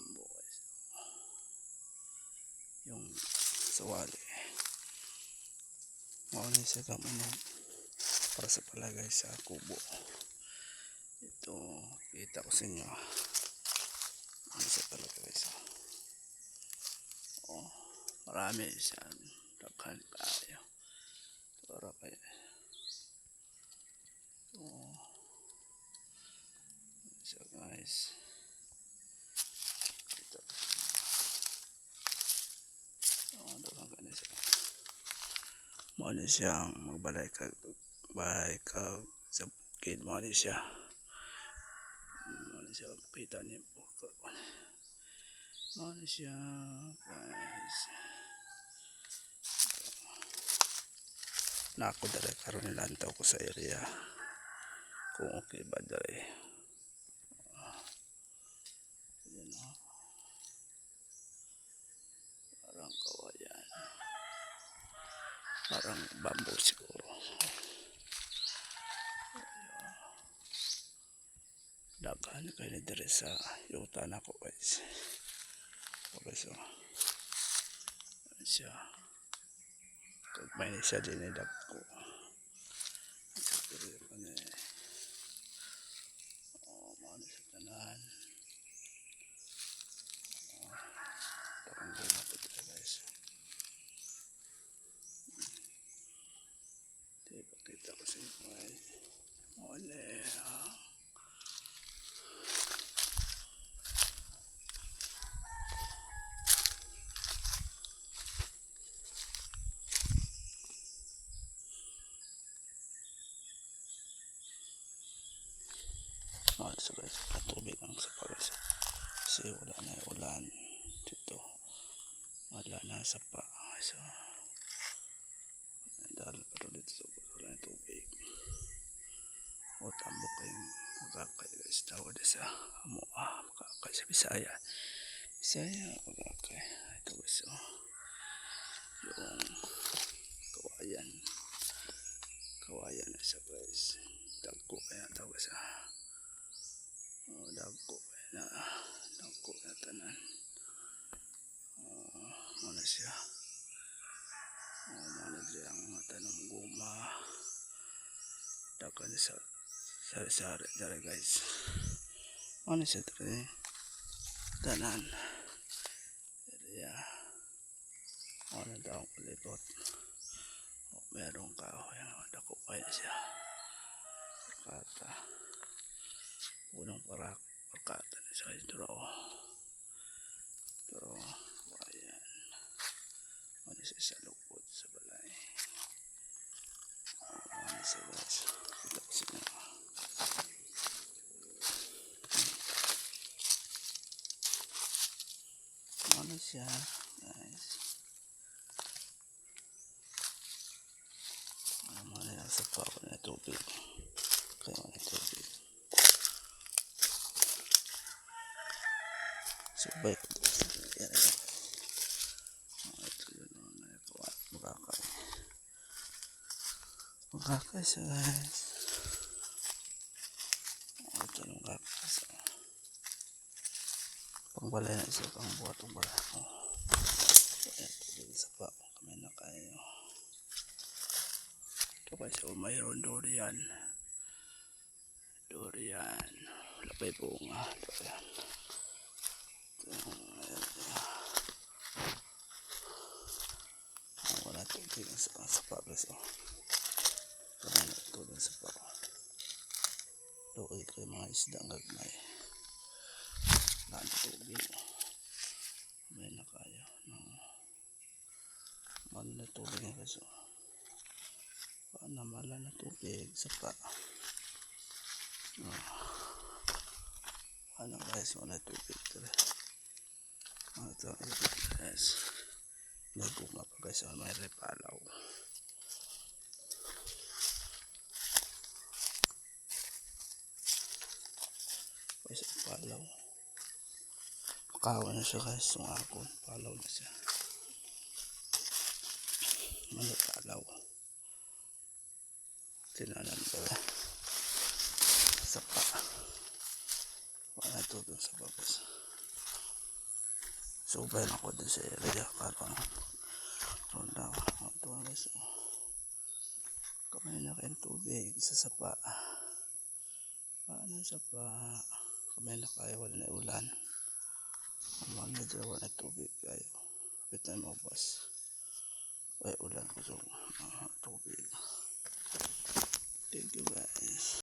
bamboo guys. Yung sawali. Mauna siya kamunod para sa palagay sa kubo. Ito, kita ko sa inyo. Ano siya talaga guys. Oh, marami siya. Daghan kayo. Para kayo. Oh, siya guys. Ito. Oh, daghan ka na siya. Mauna siyang magbalay ka sa bukid. Mauna siya. Mauna siya kita niyo po. Mauna siya guys. Nako dali karon nilantaw ko sa area kung okay ba dali. Yan o. Parang kawayan. Parang bamboo siguro. Daghan kayo na dire sa yuta na ko guys. Okay so. Ayan siya. Kagmay na siya din idag ko. Oh, maano siya tanan. Parang gano'n na po dito guys. Ito ipakita ko sa inyo guys. Ole ha. So guys, patubig ang sapa guys. Kasi wala na yung ulan dito. Wala na sapa. So, dahil pero dito sa wala na tubig. O tambok kayong magkakay guys. Tawad sa Amoa. Magkakay sa Bisaya. Bisaya, magkakay. Ito guys, yung kawayan. Kawayan na siya guys. Dagko kaya tawag sa dagko na tanan. Ano siya? Ano siya ang tanong guma. Dagko sa sari-sari dara guys. Ano siya dara? Tanan. Area. Ano daw kulibot. Merong kahoy. Dako pa siya. Kata. Unang parkata na siya ito. Ito, ayan. Ano siya sa lukod sa balay. Ano siya guys. Kita ko siya. Ano siya guys. Ano na sa pako na tubig. Kaya na tubig. Subay ko yan. Ito yun na magkakay. Magkakay siya guys. Ito yung magkakay siya. Pangbalay na siya. Pangbuhat ang balay. Ito yung sapa. Kami na kayo. Ito kasi mayroon durian. Durian. Lapay bunga. Durian. Wala tubig sa sapa guys. Wala tubig sa sapa. Doon kayo mga isda ang gagmay. Wala tubig. May na kayo. Wala na tubig nga guys. Wala na tubig sapa. Ano guys, wala tubig guys. Ito guys. Naguma pa guys, may repalaw. Guys, palaw. Makawa na siya guys, sungakon. Palaw na siya. Ano palaw? Tinanan ko sapa. Wala tubig sa babas. subay na ko din sa area karon. Ronda ito guys. Kamay na kayong tubig sa sapa. Paano sapa? Kamay na kayo, wala na ulan. Amang na dyan, wala na tubig kayo. Kapit na maubos. Ay ulan ko so tubig. Thank you guys.